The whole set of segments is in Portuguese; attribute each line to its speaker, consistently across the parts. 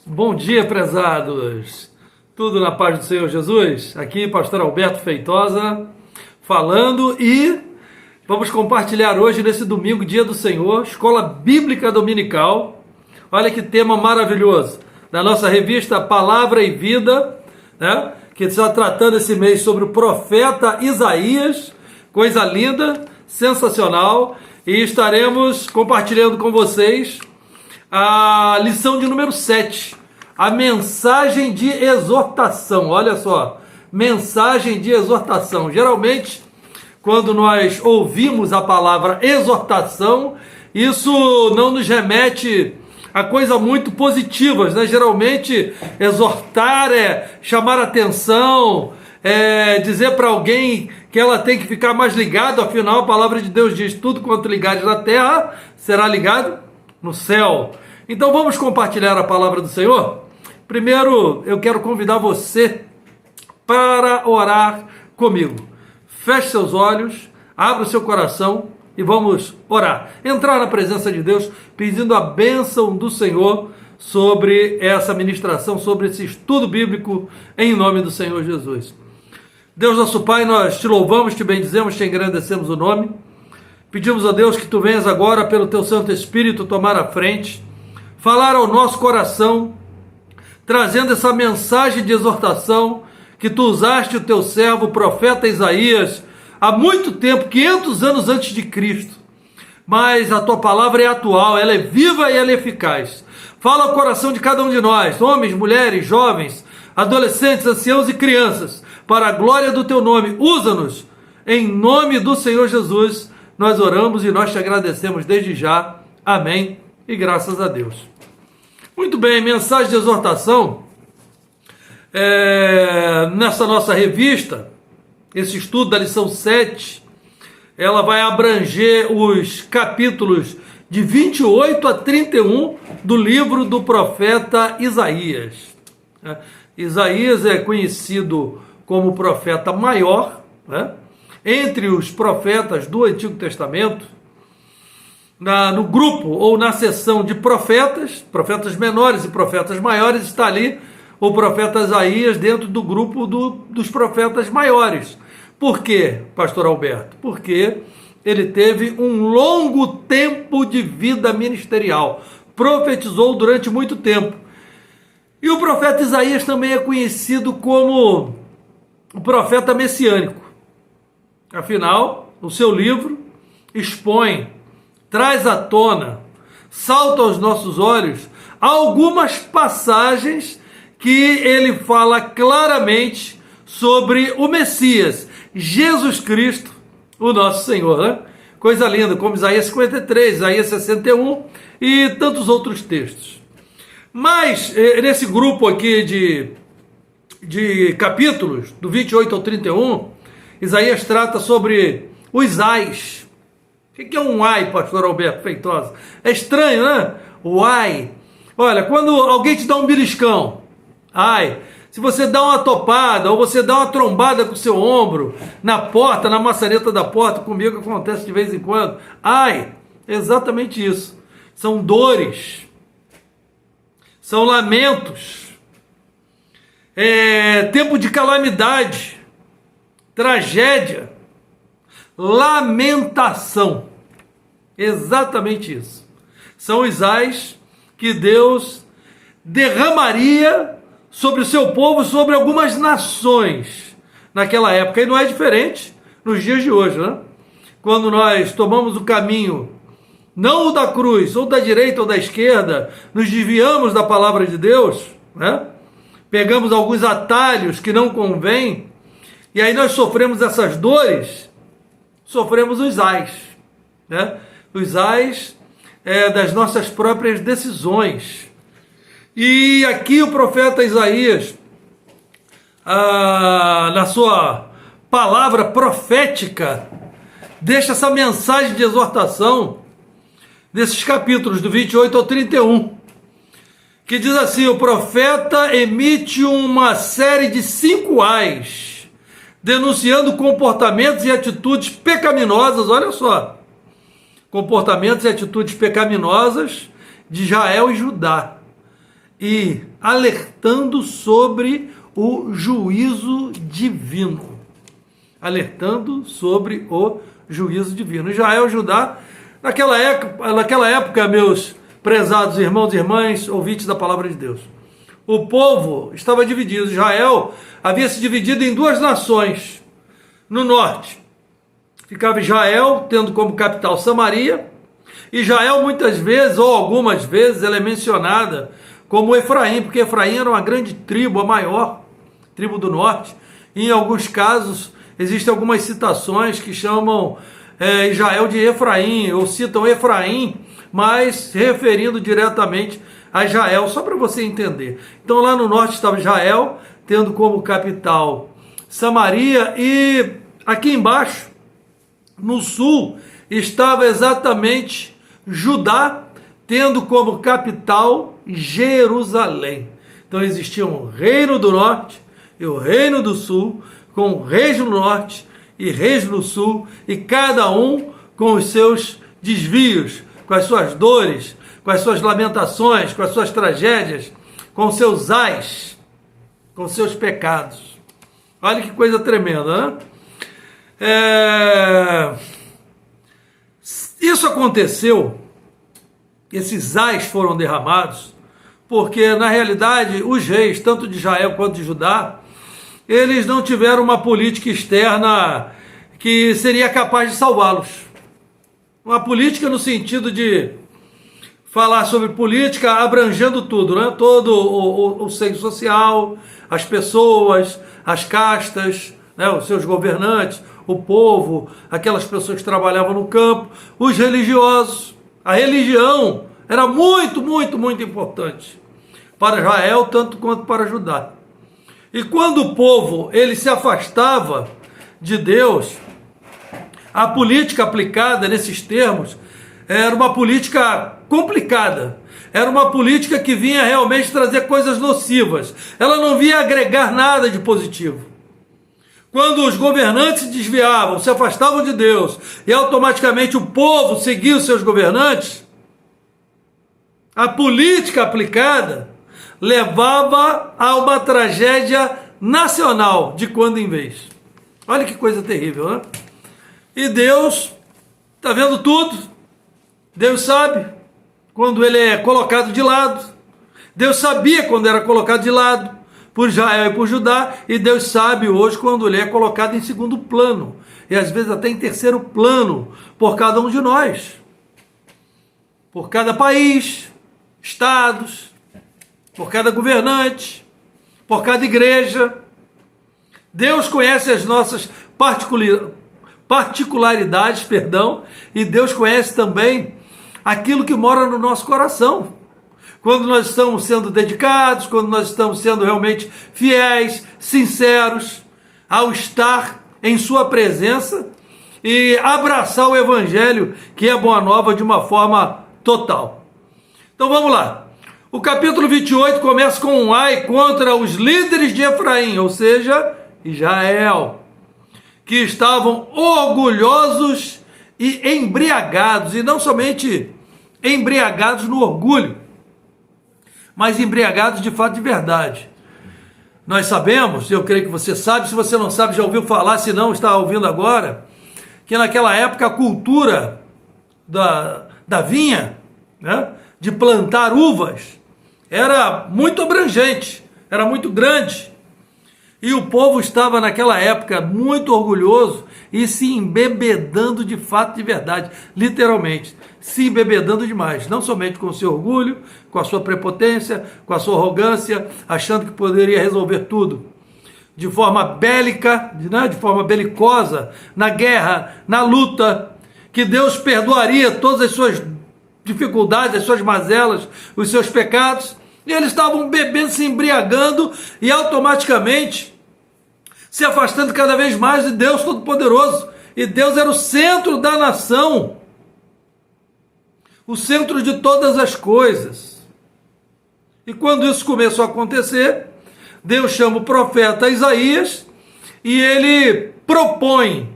Speaker 1: Bom dia, prezados! Tudo na paz do Senhor Jesus? Aqui, pastor Alberto Feitosa, falando e vamos compartilhar hoje, nesse domingo, dia do Senhor, Escola Bíblica Dominical. Olha que tema maravilhoso, da nossa revista Palavra e Vida, né? Que está tratando esse mês sobre o profeta Isaías, coisa linda, sensacional, e estaremos compartilhando com vocês a lição de número 7, a mensagem de exortação. Olha só, mensagem de exortação. Geralmente, quando nós ouvimos a palavra exortação, isso não nos remete a coisas muito positivas, né? Geralmente, exortar é chamar atenção, é dizer para alguém que ela tem que ficar mais ligada. Afinal, a palavra de Deus diz: tudo quanto ligares na terra será ligado no céu. Então vamos compartilhar a palavra do Senhor? Primeiro, eu quero convidar você para orar comigo. Feche seus olhos, abra o seu coração e vamos orar. Entrar na presença de Deus, pedindo a bênção do Senhor sobre essa ministração, sobre esse estudo bíblico, em nome do Senhor Jesus. Deus nosso Pai, nós te louvamos, te bendizemos, te engrandecemos o nome. Pedimos a Deus que tu venhas agora, pelo teu Santo Espírito, tomar a frente, falar ao nosso coração, trazendo essa mensagem de exortação que tu usaste o teu servo, o profeta Isaías, há muito tempo, 500 anos antes de Cristo. Mas a tua palavra é atual, ela é viva e ela é eficaz. Fala ao coração de cada um de nós, homens, mulheres, jovens, adolescentes, anciãos e crianças, para a glória do teu nome. Usa-nos, em nome do Senhor Jesus. Nós oramos e nós te agradecemos desde já. Amém e graças a Deus. Muito bem, mensagem de exortação. Nessa nossa revista, esse estudo da lição 7, ela vai abranger os capítulos de 28 a 31 do livro do profeta Isaías. Isaías é conhecido como o profeta maior, né? Entre os profetas do Antigo Testamento. No grupo ou na seção de profetas menores e profetas maiores, está ali o profeta Isaías dentro do grupo dos profetas maiores. Por quê, pastor Alberto? Porque ele teve um longo tempo de vida ministerial, profetizou durante muito tempo. E o profeta Isaías também é conhecido como o profeta messiânico. Afinal, o seu livro expõe, traz à tona, salta aos nossos olhos algumas passagens que ele fala claramente sobre o Messias, Jesus Cristo, o nosso Senhor, né? Coisa linda, como Isaías 53, Isaías 61 e tantos outros textos. Mas, nesse grupo aqui de capítulos, do 28 ao 31, Isaías trata sobre os ais. O que é um ai, pastor Alberto Feitosa? É estranho, né? O ai. Olha, quando alguém te dá um beliscão, ai. Se você dá uma topada ou você dá uma trombada com o seu ombro na porta, na maçaneta da porta, comigo acontece de vez em quando. Ai, exatamente isso. São dores, são lamentos, tempo de calamidade, tragédia, lamentação. Exatamente isso. São os ais que Deus derramaria sobre o seu povo, sobre algumas nações naquela época. E não é diferente nos dias de hoje, né? Quando nós tomamos o caminho, não o da cruz, ou da direita ou da esquerda, nos desviamos da palavra de Deus, né? Pegamos alguns atalhos que não convêm, e aí nós sofremos essas dores, sofremos os ais, né? Os ais das nossas próprias decisões. E aqui o profeta Isaías, na sua palavra profética, deixa essa mensagem de exortação, desses capítulos do 28 ao 31, que diz assim: o profeta emite uma série de 5 ais, denunciando comportamentos e atitudes pecaminosas, olha só, comportamentos e atitudes pecaminosas de Israel e Judá. e alertando sobre o juízo divino. Alertando sobre o juízo divino. Israel e Judá, naquela época, meus prezados irmãos e irmãs, ouvintes da palavra de Deus, o povo estava dividido. Israel havia se dividido em duas nações. No norte ficava Israel, tendo como capital Samaria. Israel muitas vezes, ou algumas vezes, ela é mencionada como Efraim, porque Efraim era uma grande tribo, a maior tribo do norte. E em alguns casos existem algumas citações que chamam Israel de Efraim, ou citam Efraim, mas se referindo diretamente a Israel, só para você entender. Então lá no norte estava Israel, tendo como capital Samaria, e aqui embaixo, no sul, estava exatamente Judá, tendo como capital Jerusalém. Então existia um reino do norte e o reino do sul, com reis no norte e reis no sul, e cada um com os seus desvios, com as suas dores, com as suas lamentações, com as suas tragédias, com os seus ais, com os seus pecados. Olha que coisa tremenda, né? Isso aconteceu, esses ais foram derramados, porque na realidade os reis, tanto de Israel quanto de Judá, eles não tiveram uma política externa que seria capaz de salvá-los. Uma política no sentido de falar sobre política abrangendo tudo, né? Todo o seio social, as pessoas, as castas, né? Os seus governantes, o povo, aquelas pessoas que trabalhavam no campo, os religiosos. A religião era muito, muito, muito importante para Israel, tanto quanto para Judá. E quando o povo ele se afastava de Deus, a política aplicada nesses termos era uma política complicada. Era uma política que vinha realmente trazer coisas nocivas. Ela não vinha agregar nada de positivo. Quando os governantes se desviavam, se afastavam de Deus, e automaticamente o povo seguia os seus governantes, a política aplicada levava a uma tragédia nacional de quando em vez. Olha que coisa terrível, né? E Deus está vendo tudo. Deus sabe quando ele é colocado de lado. Deus sabia quando era colocado de lado por Israel e por Judá, e Deus sabe hoje quando ele é colocado em segundo plano, e às vezes até em terceiro plano, por cada um de nós, por cada país, estados, por cada governante, por cada igreja. Deus conhece as nossas particularidades, e Deus conhece também aquilo que mora no nosso coração. Quando nós estamos sendo dedicados, quando nós estamos sendo realmente fiéis, sinceros, ao estar em sua presença e abraçar o evangelho, que é a boa nova, de uma forma total. Então vamos lá. O capítulo 28 começa com um ai contra os líderes de Efraim, ou seja, Israel, que estavam orgulhosos e embriagados, e não somente embriagados no orgulho, mas embriagados de fato de verdade. Nós sabemos, eu creio que você sabe, se você não sabe já ouviu falar, se não está ouvindo agora, que naquela época a cultura da vinha, né, de plantar uvas, era muito abrangente, era muito grande. E o povo estava naquela época muito orgulhoso e se embebedando de fato de verdade, literalmente, se embebedando demais, não somente com o seu orgulho, com a sua prepotência, com a sua arrogância, achando que poderia resolver tudo. De forma bélica, né, de forma belicosa, na guerra, na luta, que Deus perdoaria todas as suas dificuldades, as suas mazelas, os seus pecados, e eles estavam bebendo, se embriagando e automaticamente se afastando cada vez mais de Deus Todo-Poderoso. E Deus era o centro da nação, o centro de todas as coisas. E quando isso começou a acontecer, Deus chama o profeta Isaías e ele propõe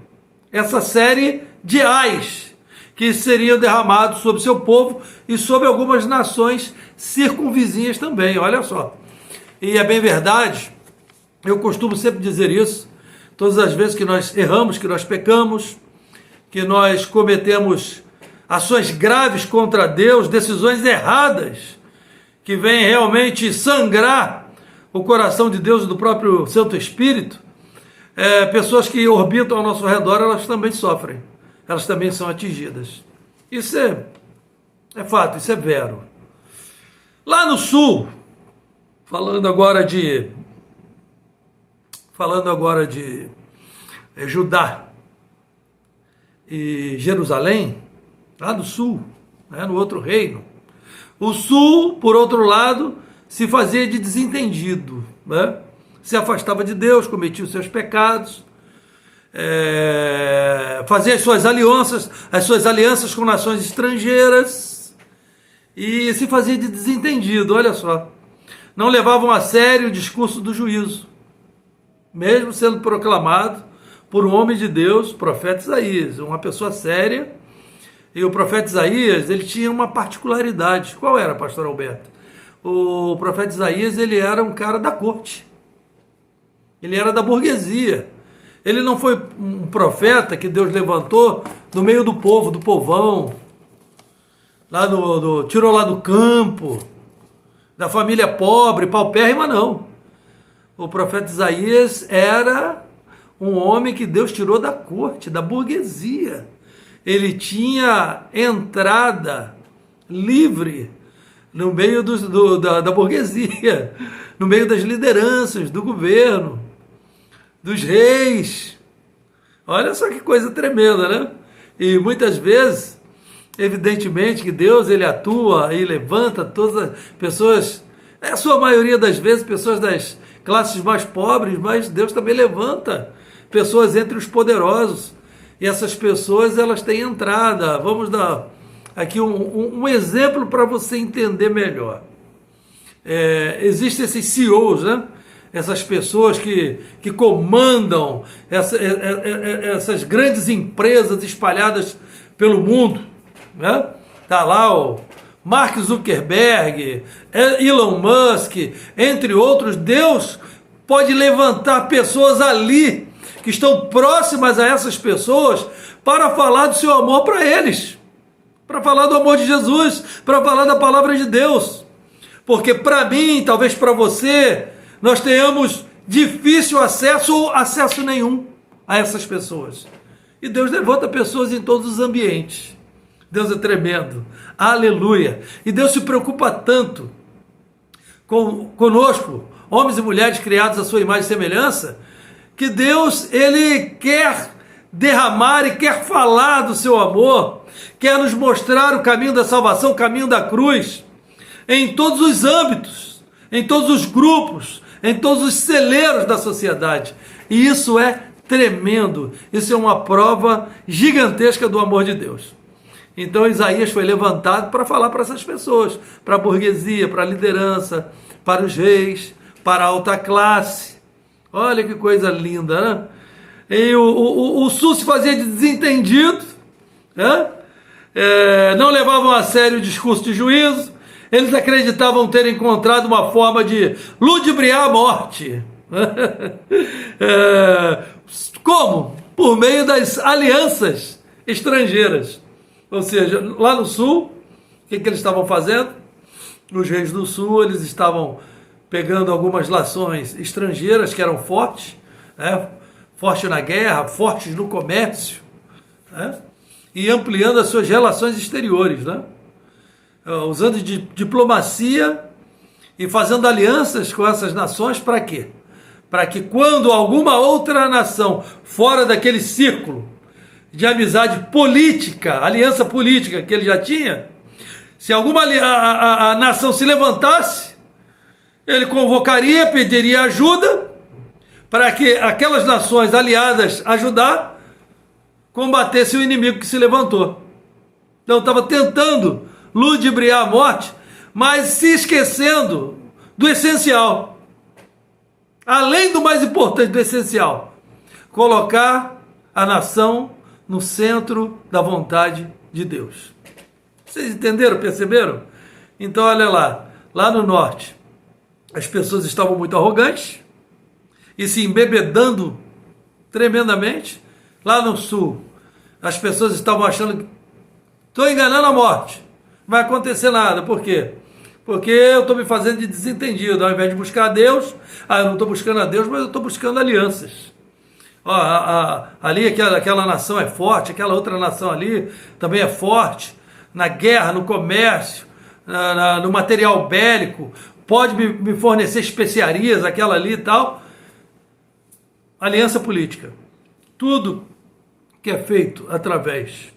Speaker 1: essa série de ais que seriam derramados sobre seu povo e sobre algumas nações circunvizinhas também, olha só. E é bem verdade, eu costumo sempre dizer isso, todas as vezes que nós erramos, que nós pecamos, que nós cometemos ações graves contra Deus, decisões erradas, que vêm realmente sangrar o coração de Deus e do próprio Santo Espírito, pessoas que orbitam ao nosso redor, elas também sofrem, elas também são atingidas. Isso é fato, isso é vero. Lá no sul, falando agora de Judá e Jerusalém, lá do sul, no outro reino, o sul, por outro lado, se fazia de desentendido, se afastava de Deus, cometia os seus pecados, fazia as suas alianças com nações estrangeiras e se fazia de desentendido, olha só. Não levavam a sério o discurso do juízo, mesmo sendo proclamado por um homem de Deus, o profeta Isaías, uma pessoa séria. E o profeta Isaías, ele tinha uma particularidade. Qual era, pastor Alberto? O profeta Isaías, ele era um cara da corte. Ele era da burguesia. Ele não foi um profeta que Deus levantou no meio do povo, do povão, tirou lá do campo, da família pobre, paupérrima, não. O profeta Isaías era um homem que Deus tirou da corte, da burguesia. Ele tinha entrada livre no meio da burguesia, no meio das lideranças, do governo, dos reis. Olha só que coisa tremenda, né? E muitas vezes, evidentemente que Deus, ele atua e levanta todas as pessoas, a sua maioria das vezes, pessoas das classes mais pobres, mas Deus também levanta pessoas entre os poderosos. E essas pessoas, elas têm entrada. Vamos dar aqui um exemplo para você entender melhor. Existem esses CEOs, né? Essas pessoas que comandam essas grandes empresas espalhadas pelo mundo. Né? Tá lá o Mark Zuckerberg, Elon Musk, entre outros. Deus pode levantar pessoas ali que estão próximas a essas pessoas para falar do seu amor para eles, para falar do amor de Jesus, para falar da palavra de Deus. Porque para mim, talvez para você, nós tenhamos difícil acesso ou acesso nenhum a essas pessoas. E Deus levanta pessoas em todos os ambientes. Deus é tremendo. Aleluia. E Deus se preocupa tanto conosco, homens e mulheres criados à sua imagem e semelhança, que Deus, ele quer derramar e quer falar do seu amor, quer nos mostrar o caminho da salvação, o caminho da cruz, em todos os âmbitos, em todos os grupos, em todos os celeiros da sociedade. E isso é tremendo, isso é uma prova gigantesca do amor de Deus. Então Isaías foi levantado para falar para essas pessoas, para a burguesia, para a liderança, para os reis, para a alta classe. Olha que coisa linda, né? E o sul se fazia de desentendido, né? Não levavam a sério o discurso de juízo, eles acreditavam ter encontrado uma forma de ludibriar a morte. Como? Por meio das alianças estrangeiras. Ou seja, lá no sul, o que eles estavam fazendo? Os reis do sul, eles estavam pegando algumas nações estrangeiras que eram fortes, né? Fortes na guerra, fortes no comércio, né? E ampliando as suas relações exteriores, né? Usando de diplomacia e fazendo alianças com essas nações para quê? Para que quando alguma outra nação fora daquele círculo de amizade política, aliança política que ele já tinha, se alguma a nação se levantasse, ele convocaria, pediria ajuda para que aquelas nações aliadas a Judá combatessem o inimigo que se levantou. Então estava tentando ludibriar a morte, mas se esquecendo do essencial. Além do mais importante, do essencial, colocar a nação no centro da vontade de Deus. Vocês entenderam, perceberam? Então olha lá no norte, as pessoas estavam muito arrogantes e se embebedando tremendamente. Lá no sul, as pessoas estavam achando que estou enganando a morte, não vai acontecer nada. Por quê? Porque eu estou me fazendo de desentendido. Ao invés de buscar a Deus, eu não estou buscando a Deus, mas eu estou buscando alianças. Ali aquela nação é forte, aquela outra nação ali também é forte, na guerra, no comércio, no material bélico, pode me fornecer especiarias, aquela ali e tal. Aliança política. Tudo que é feito através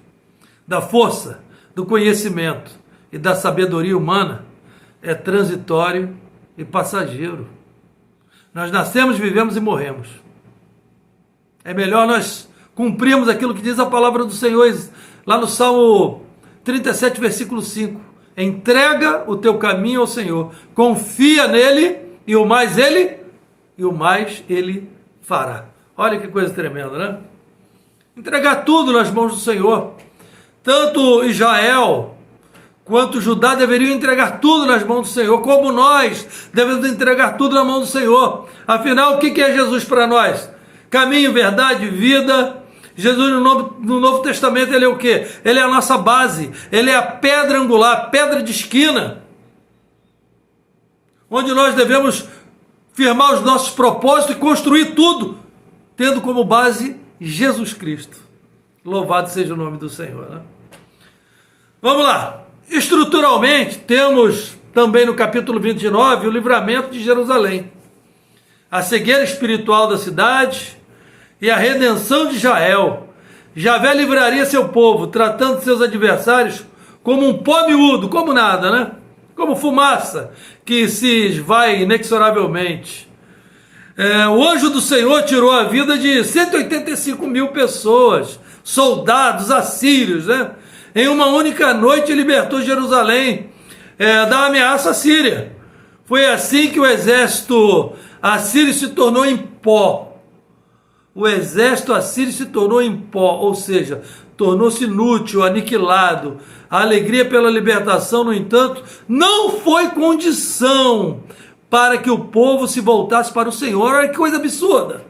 Speaker 1: da força, do conhecimento e da sabedoria humana é transitório e passageiro. Nós nascemos, vivemos e morremos. É melhor nós cumprirmos aquilo que diz a palavra do Senhor lá no Salmo 37, versículo 5. Entrega o teu caminho ao Senhor, confia nele e o mais ele fará. Olha que coisa tremenda, né? Entregar tudo nas mãos do Senhor. Tanto Israel quanto Judá deveriam entregar tudo nas mãos do Senhor, como nós devemos entregar tudo na mão do Senhor. Afinal, o que é Jesus para nós? Caminho, verdade, vida. Jesus no Novo Testamento, ele é o quê? Ele é a nossa base, ele é a pedra angular, a pedra de esquina, onde nós devemos firmar os nossos propósitos e construir tudo, tendo como base Jesus Cristo. Louvado seja o nome do Senhor, né? Vamos lá. Estruturalmente, temos também no capítulo 29 o livramento de Jerusalém, a cegueira espiritual da cidade e a redenção de Israel. Javé livraria seu povo, tratando seus adversários como um pó miúdo, como nada, né? Como fumaça que se esvai inexoravelmente. O anjo do Senhor tirou a vida de 185 mil pessoas, soldados assírios, né? Em uma única noite libertou Jerusalém da ameaça assíria. Foi assim que o exército assírio se tornou em pó. O exército assírio se tornou em pó, ou seja, tornou-se inútil, aniquilado. A alegria pela libertação, no entanto, não foi condição para que o povo se voltasse para o Senhor. Olha que coisa absurda.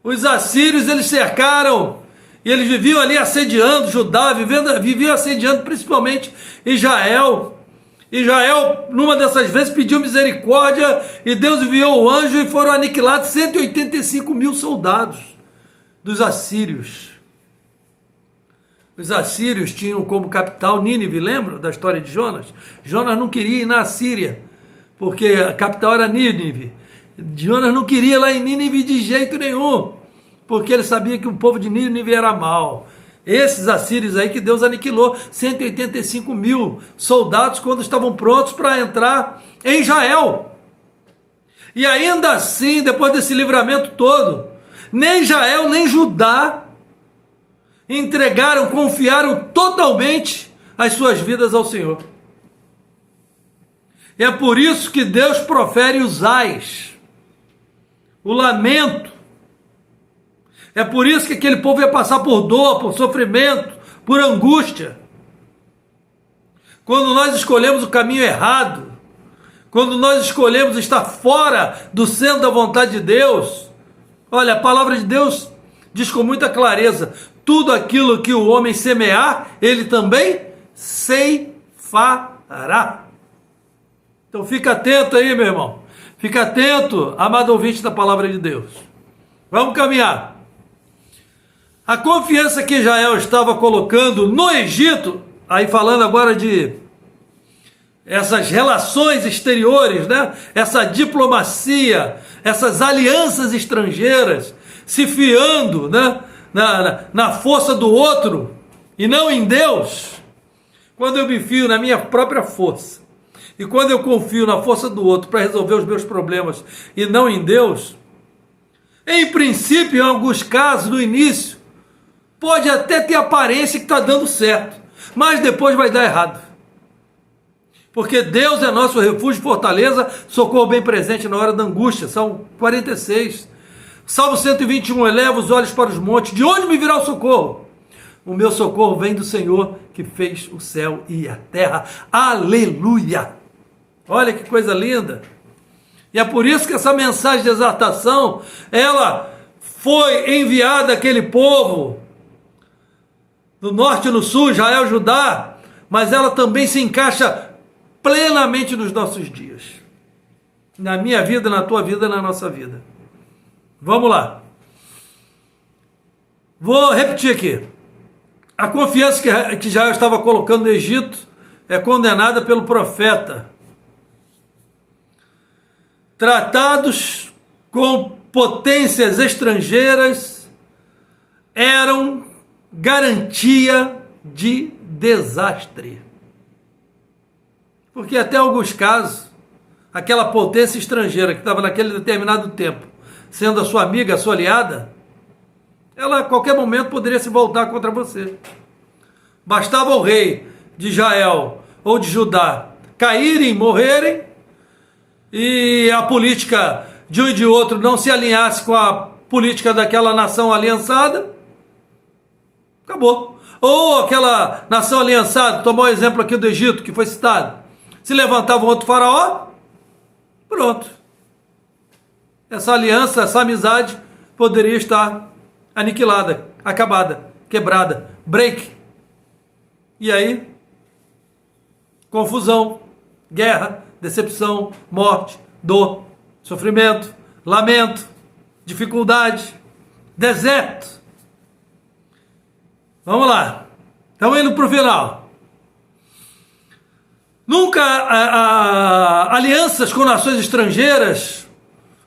Speaker 1: Os assírios, eles cercaram e eles viviam ali assediando Judá, viviam assediando principalmente Israel. Israel, numa dessas vezes, pediu misericórdia e Deus enviou o anjo e foram aniquilados 185 mil soldados dos assírios. Os assírios tinham como capital Nínive, lembra da história de Jonas? Jonas não queria ir na Síria, porque a capital era Nínive. Jonas não queria ir lá em Nínive de jeito nenhum, porque ele sabia que o povo de Nínive era mau. Esses assírios aí que Deus aniquilou 185 mil soldados quando estavam prontos para entrar em Israel. E ainda assim, depois desse livramento todo, nem Israel nem Judá confiaram totalmente as suas vidas ao Senhor. E é por isso que Deus profere os ais, o lamento. É por isso que aquele povo ia passar por dor, por sofrimento, por angústia. Quando nós escolhemos o caminho errado, quando nós escolhemos estar fora do centro da vontade de Deus, olha, a palavra de Deus diz com muita clareza: tudo aquilo que o homem semear, ele também ceifará. Então fica atento aí, meu irmão. Fica atento, amado ouvinte da palavra de Deus. Vamos caminhar. A confiança que Israel estava colocando no Egito, aí falando agora de essas relações exteriores, né? Essa diplomacia, essas alianças estrangeiras, se fiando, né? na força do outro e não em Deus. Quando eu me fio na minha própria força e quando eu confio na força do outro para resolver os meus problemas e não em Deus, em princípio, em alguns casos, no início, pode até ter aparência que está dando certo, mas depois vai dar errado. Porque Deus é nosso refúgio, fortaleza, socorro bem presente na hora da angústia. Salmo 46. Salmo 121, eleva os olhos para os montes. De onde me virá o socorro? O meu socorro vem do Senhor que fez o céu e a terra. Aleluia! Olha que coisa linda! E é por isso que essa mensagem de exaltação, ela foi enviada àquele povo do norte e no sul, Israel, Judá, mas ela também se encaixa plenamente nos nossos dias. Na minha vida, na tua vida, na nossa vida. Vamos lá. Vou repetir aqui. A confiança que Israel estava colocando no Egito é condenada pelo profeta. Tratados com potências estrangeiras eram garantia de desastre. Porque até alguns casos, aquela potência estrangeira que estava naquele determinado tempo, sendo a sua amiga, a sua aliada, ela a qualquer momento poderia se voltar contra você. Bastava o rei de Israel ou de Judá caírem, morrerem, e a política de um e de outro não se alinhasse com a política daquela nação aliançada, acabou. Ou aquela nação aliançada, tomou o exemplo aqui do Egito, que foi citado, se levantava um outro faraó, pronto. Essa aliança, essa amizade poderia estar aniquilada, acabada, quebrada, break. E aí, confusão, guerra, decepção, morte, dor, sofrimento, lamento, dificuldade, deserto. Vamos lá, estamos indo para o final. Nunca alianças com nações estrangeiras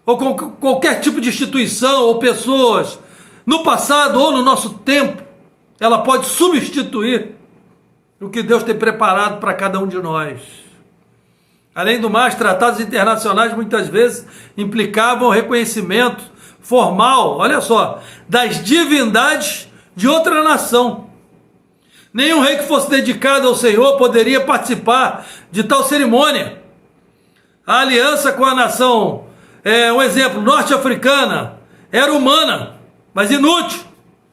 Speaker 1: ou com qualquer tipo de instituição ou pessoas no passado ou no nosso tempo, ela pode substituir o que Deus tem preparado para cada um de nós. Além do mais, tratados internacionais muitas vezes implicavam o reconhecimento formal, olha só, das divindades de outra nação. Nenhum rei que fosse dedicado ao Senhor poderia participar de tal cerimônia. A aliança com a nação, um exemplo, norte-africana, era humana, mas inútil,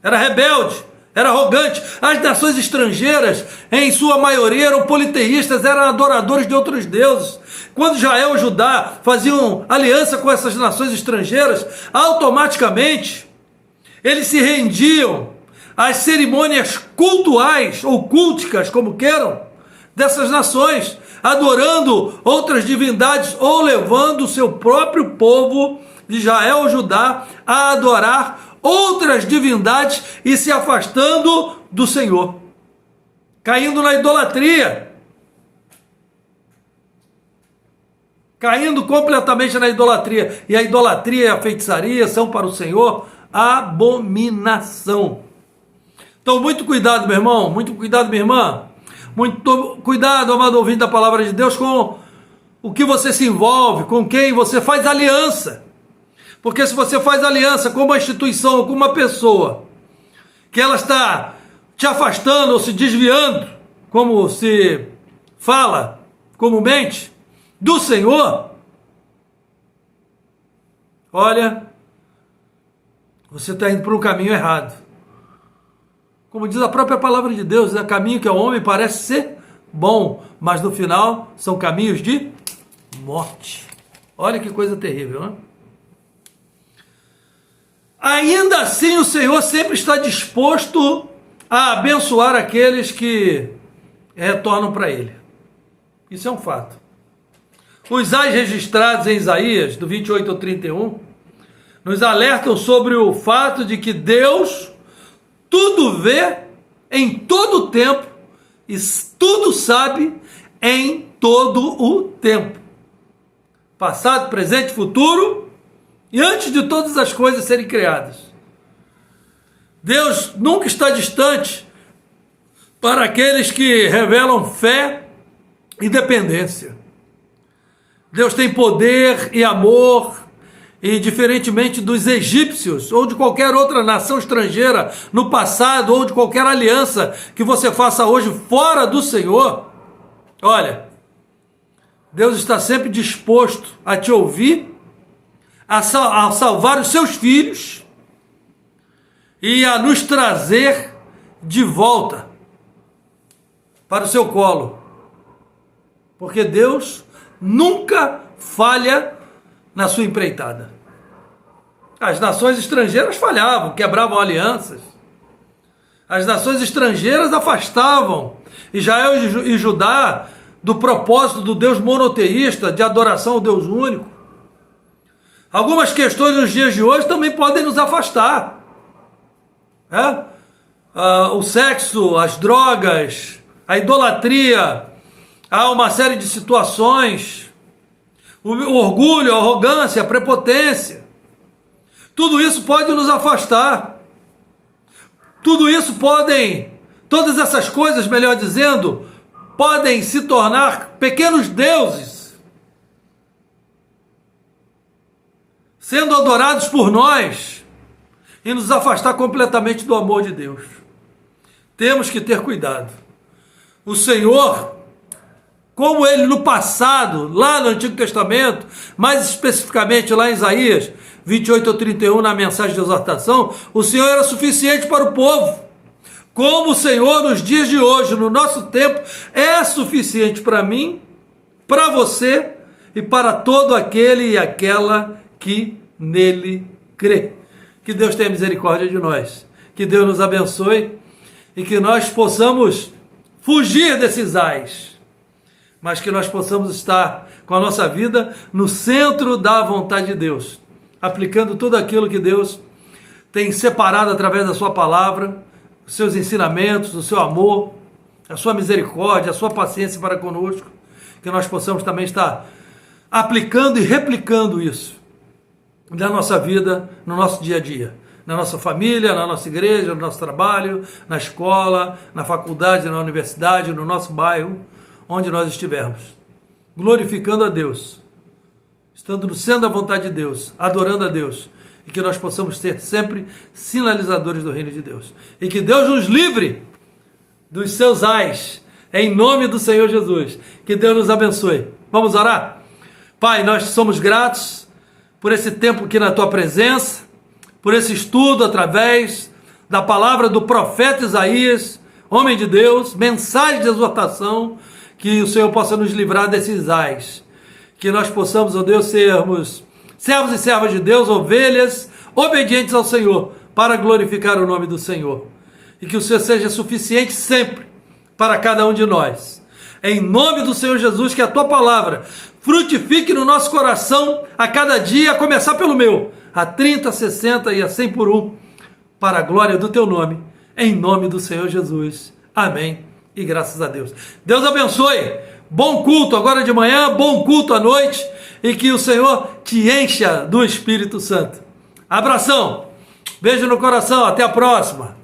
Speaker 1: era rebelde, era arrogante. As nações estrangeiras, em sua maioria, eram politeístas, eram adoradores de outros deuses. Quando Israel e Judá faziam aliança com essas nações estrangeiras, automaticamente eles se rendiam às cerimônias cultuais ou culticas, como queiram, dessas nações, adorando outras divindades ou levando o seu próprio povo de Israel ou Judá a adorar outras divindades e se afastando do Senhor, caindo na idolatria, caindo completamente na idolatria. E a idolatria e a feitiçaria são para o Senhor abominação. Então, muito cuidado, meu irmão, muito cuidado, minha irmã, muito cuidado, amado ouvinte da palavra de Deus, com o que você se envolve, com quem você faz aliança. Porque se você faz aliança com uma instituição ou com uma pessoa, que ela está te afastando ou se desviando, como se fala comumente, do Senhor, olha, você está indo para um caminho errado. Como diz a própria palavra de Deus, é caminho que ao homem parece ser bom, mas no final são caminhos de morte. Olha que coisa terrível, né? Ainda assim, o Senhor sempre está disposto a abençoar aqueles que retornam para Ele. Isso é um fato. Os ais registrados em Isaías, do 28 ao 31, nos alertam sobre o fato de que Deus tudo vê em todo o tempo e tudo sabe em todo o tempo. Passado, presente, futuro e antes de todas as coisas serem criadas. Deus nunca está distante para aqueles que revelam fé e dependência. Deus tem poder e amor, e diferentemente dos egípcios ou de qualquer outra nação estrangeira no passado ou de qualquer aliança que você faça hoje fora do Senhor, olha, Deus está sempre disposto a te ouvir, a salvar os seus filhos e a nos trazer de volta para o seu colo. Porque Deus nunca falha na sua empreitada. As nações estrangeiras falhavam, quebravam alianças. As nações estrangeiras afastavam Israel e Judá do propósito do Deus monoteísta, de adoração ao Deus único. Algumas questões nos dias de hoje também podem nos afastar. O sexo, as drogas, a idolatria, há uma série de situações, o orgulho, a arrogância, a prepotência. Tudo isso pode nos afastar. Todas essas coisas, melhor dizendo, podem se tornar pequenos deuses, sendo adorados por nós e nos afastar completamente do amor de Deus. Temos que ter cuidado. O Senhor, como ele no passado, lá no Antigo Testamento, mais especificamente lá em Isaías 28:31, na mensagem de exortação, o Senhor era suficiente para o povo. Como o Senhor nos dias de hoje, no nosso tempo, é suficiente para mim, para você e para todo aquele e aquela que nele crê. Que Deus tenha misericórdia de nós, que Deus nos abençoe e que nós possamos fugir desses ais, mas que nós possamos estar com a nossa vida no centro da vontade de Deus, aplicando tudo aquilo que Deus tem separado através da sua palavra, os seus ensinamentos, o seu amor, a sua misericórdia, a sua paciência para conosco, que nós possamos também estar aplicando e replicando isso na nossa vida, no nosso dia a dia, na nossa família, na nossa igreja, no nosso trabalho, na escola, na faculdade, na universidade, no nosso bairro, onde nós estivermos, glorificando a Deus, estando no centro da vontade de Deus, adorando a Deus, e que nós possamos ser sempre sinalizadores do reino de Deus. E que Deus nos livre dos seus ais, em nome do Senhor Jesus. Que Deus nos abençoe. Vamos orar? Pai, nós somos gratos por esse tempo aqui na Tua presença, por esse estudo através da palavra do profeta Isaías, homem de Deus, mensagem de exortação, que o Senhor possa nos livrar desses ais. Que nós possamos, ó Deus, sermos servos e servas de Deus, ovelhas, obedientes ao Senhor, para glorificar o nome do Senhor. E que o Senhor seja suficiente sempre para cada um de nós. Em nome do Senhor Jesus, que a Tua palavra frutifique no nosso coração a cada dia, a começar pelo meu, a 30, a 60 e a 100 por um, para a glória do Teu nome, em nome do Senhor Jesus. Amém. E graças a Deus. Deus abençoe. Bom culto agora de manhã, bom culto à noite, e que o Senhor te encha do Espírito Santo. Abração, beijo no coração, até a próxima.